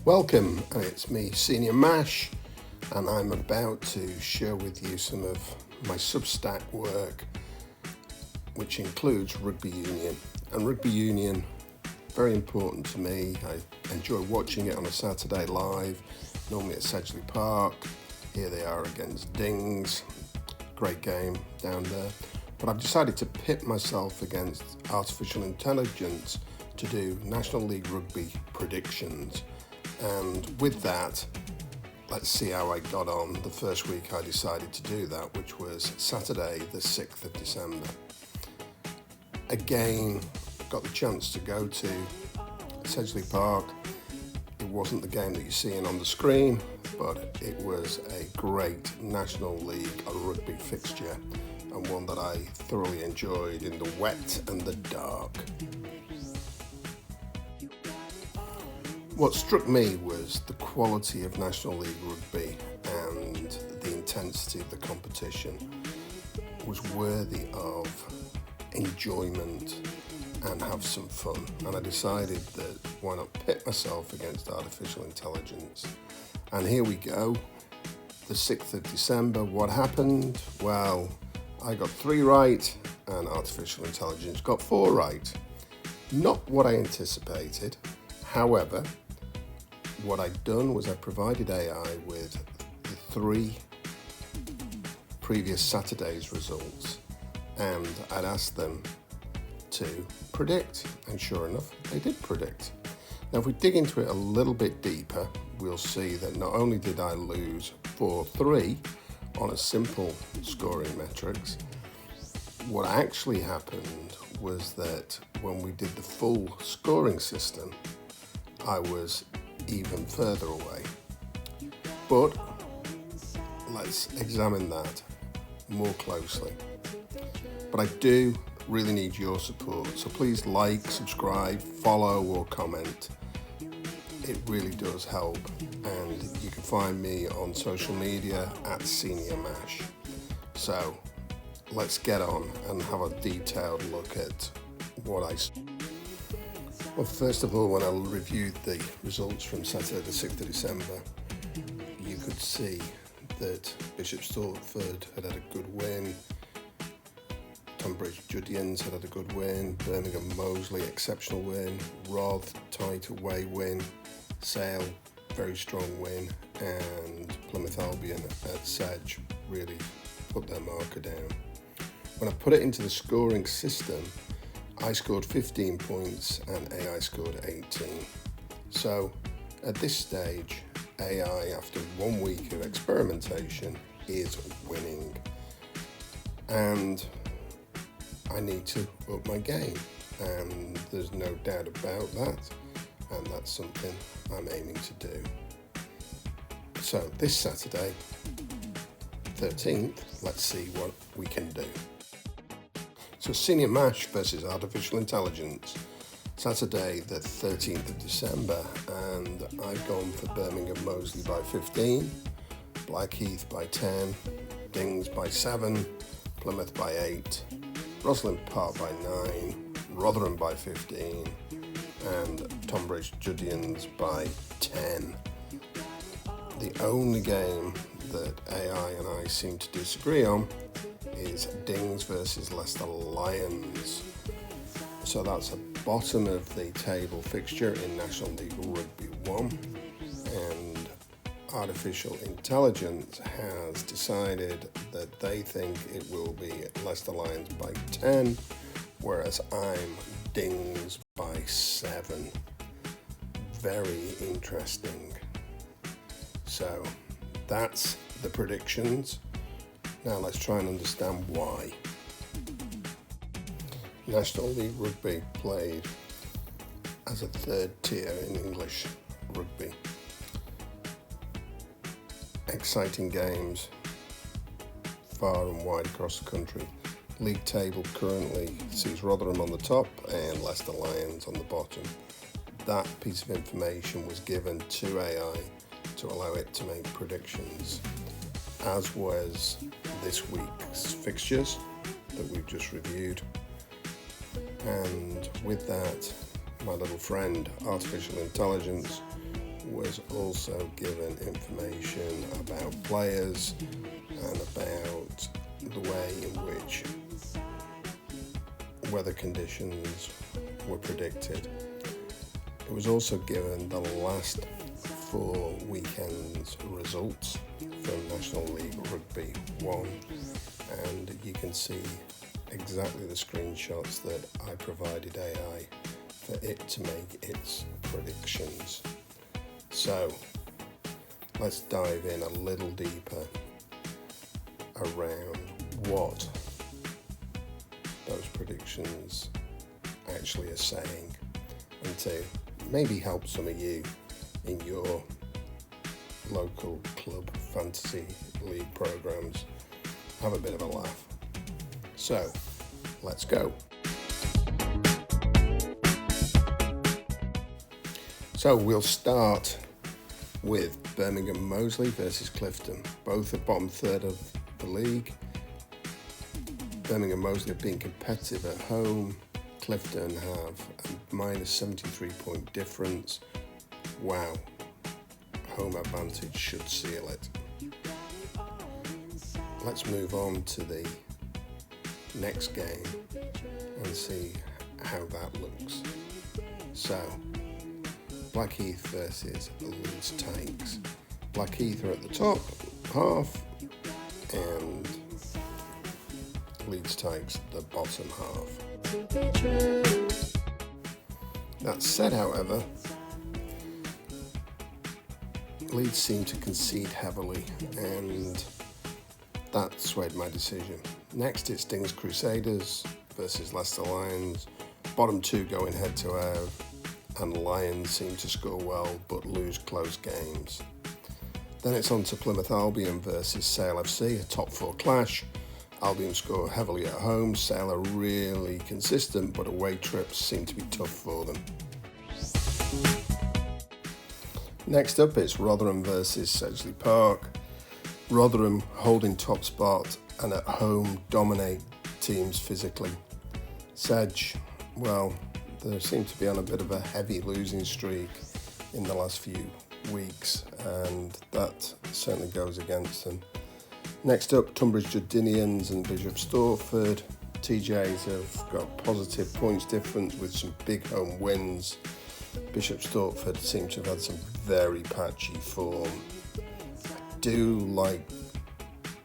Welcome, it's me, SeniorMash, and I'm about to share with you some of my Substack work, which includes rugby union. And rugby union, very important to me. I enjoy watching it on a Saturday live, normally at Sedgley Park. Here they are against Dings, great game down there. But I've decided to pit myself against artificial intelligence to do National League Rugby predictions. And with that, let's see how I got on the first week I decided to do that, which was Saturday the 6th of December. Again, got the chance to go to Sedgley Park. It wasn't the game that you're seeing on the screen, but it was a great National League Rugby fixture and one that I thoroughly enjoyed in the wet and the dark. What struck me was the quality of National League Rugby and the intensity of the competition was worthy of enjoyment and have some fun. And I decided that why not pit myself against artificial intelligence. And here we go, the 6th of December. What happened? Well, I got 3 right and artificial intelligence got 4 right. Not what I anticipated. However, what I'd done was I provided AI with the 3 previous Saturday's results, and I'd asked them to predict, and sure enough, they did predict. Now, if we dig into it a little bit deeper, we'll see that not only did I lose 4-3 on a simple scoring metrics, what actually happened was that when we did the full scoring system, I was even further away. But let's examine that more closely. But I do really need your support, so please like, subscribe, follow or comment. It really does help, and you can find me on social media at SeniorMash. So let's get on and have a detailed look at what I saw. Well, first of all, when I reviewed the results from Saturday the 6th of December, you could see that Bishop Stortford had had a good win, Tonbridge Judians had a good win, Birmingham Moseley exceptional win, Roth tight away win, Sale very strong win, and Plymouth Albion at Sedge really put their marker down. When I put it into the scoring system, I scored 15 points and AI scored 18. So at this stage, AI, after 1 week of experimentation, is winning. And I need to up my game, and there's no doubt about that, and that's something I'm aiming to do. So this Saturday, 13th, let's see what we can do. So SeniorMash versus artificial intelligence, Saturday the 13th of December, and I've gone for Birmingham Moseley by 15, Blackheath by 10, Dings by 7, Plymouth by 8, Rosslyn Park by 9, Rotherham by 15, and Tonbridge Judians by 10. The only game that AI and I seem to disagree on is Dings versus Leicester Lions. So that's a bottom of the table fixture in National League Rugby 1, and artificial intelligence has decided that they think it will be Leicester Lions by 10, whereas I'm Dings by 7. Very interesting. So that's the predictions. Now let's try and understand why. National League Rugby played as a 3rd tier in English rugby. Exciting games far and wide across the country. League table currently sees Rotherham on the top and Leicester Lions on the bottom. That piece of information was given to AI to allow it to make predictions, as was this week's fixtures that we've just reviewed. And with that, my little friend, artificial intelligence, was also given information about players and about the way in which weather conditions were predicted. It was also given the last 4 weekends' results from National League Rugby 1, and you can see exactly the screenshots that I provided AI for it to make its predictions. So let's dive in a little deeper around what those predictions actually are saying, and to maybe help some of you in your local club fantasy league programs have a bit of a laugh. So let's go. So we'll start with Birmingham Moseley versus Clifton, both at bottom third of the league. Birmingham Moseley have been competitive at home. Clifton have a minus 73 point difference. Wow, home advantage should seal it. Let's move on to the next game and see how that looks. So, Blackheath versus Leeds Tykes. Blackheath are at the top half and Leeds Tykes the bottom half. That said, however, Leeds seem to concede heavily, and that swayed my decision. Next, it's Stings Crusaders versus Leicester Lions. Bottom 2 going head to head, and Lions seem to score well but lose close games. Then it's on to Plymouth Albion versus Sale FC, a top 4 clash. Albion score heavily at home. Sale are really consistent, but away trips seem to be tough for them. Next up, it's Rotherham versus Sedgley Park. Rotherham holding top spot and at home dominate teams physically. Sedge, well, they seem to be on a bit of a heavy losing streak in the last few weeks, and that certainly goes against them. Next up, Tunbridge Jordanians and Bishop Stortford. TJs have got positive points difference with some big home wins. Bishop Stortford seem to have had some very patchy form. I do like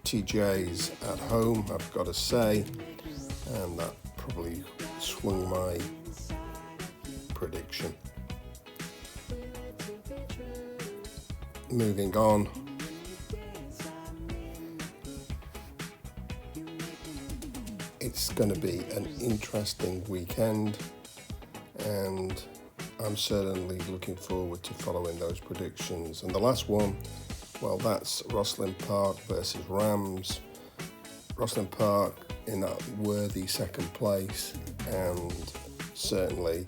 TJs at home, I've got to say, and that probably swung my prediction. Moving on. It's going to be an interesting weekend, and I'm certainly looking forward to following those predictions. And the last one, well, that's Rosslyn Park versus Rams. Rosslyn Park in that worthy second place, and certainly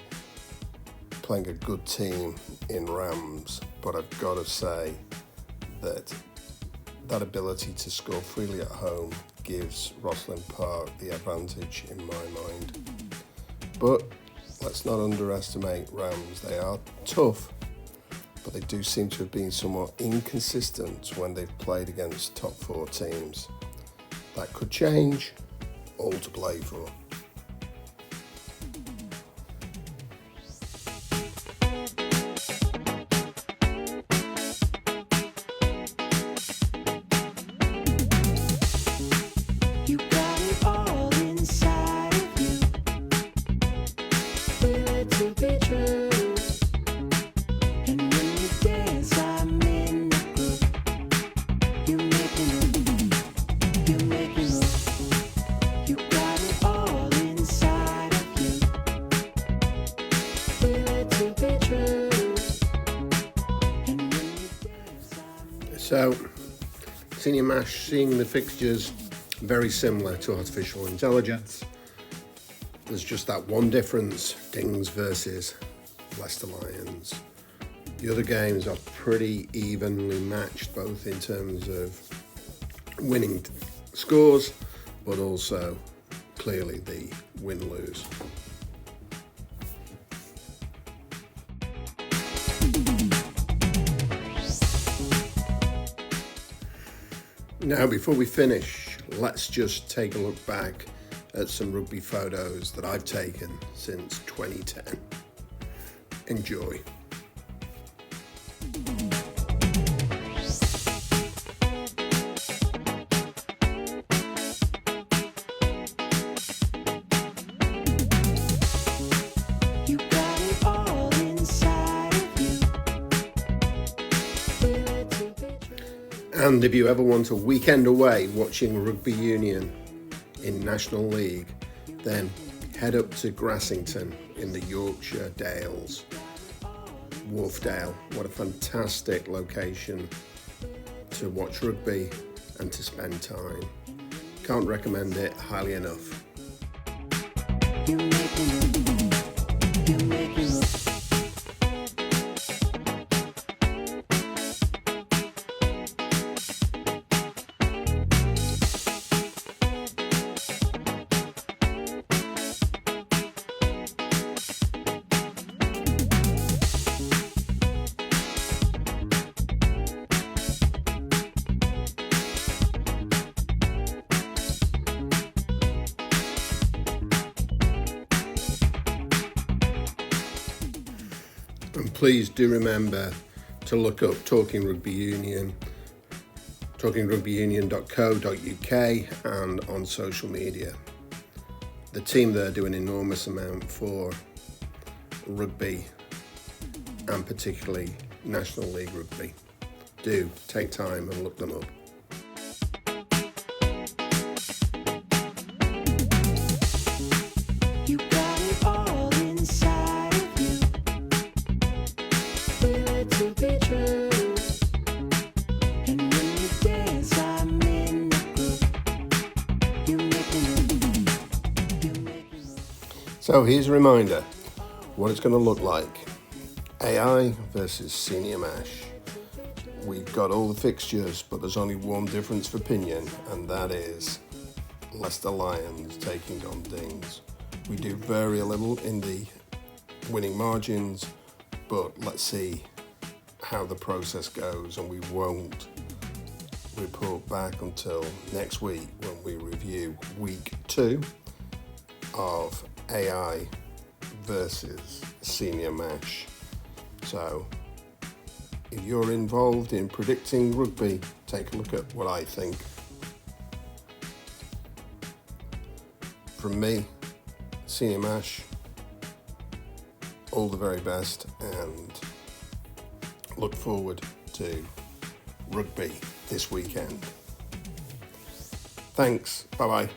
playing a good team in Rams, but I've got to say that ability to score freely at home gives Rosslyn Park the advantage in my mind. But let's not underestimate Rams. They are tough, but they do seem to have been somewhat inconsistent when they've played against top 4 teams. That could change, all to play for. So, SeniorMash, seeing the fixtures very similar to artificial intelligence. There's just that one difference, Stings versus Leicester Lions. The other games are pretty evenly matched, both in terms of winning scores, but also clearly the win-lose. Now, before we finish, let's just take a look back at some rugby photos that I've taken since 2010. Enjoy. And if you ever want a weekend away watching rugby union in National League, then head up to Grassington in the Yorkshire Dales, Wharfdale. What a fantastic location to watch rugby and to spend time. Can't recommend it highly enough. And please do remember to look up Talking Rugby Union, talkingrugbyunion.co.uk, and on social media. The team there do an enormous amount for rugby and particularly National League Rugby. Do take time and look them up. So here's a reminder what it's going to look like. AI versus SeniorMash. We've got all the fixtures, but there's only one difference for opinion, and that is Leicester Lions taking on Dings. We do vary a little in the winning margins, but let's see how the process goes, and we won't report back until next week when we review week 2 of AI versus SeniorMash. So if you're involved in predicting rugby, take a look at what I think. From me, SeniorMash, all the very best, and look forward to rugby this weekend. Thanks, bye bye.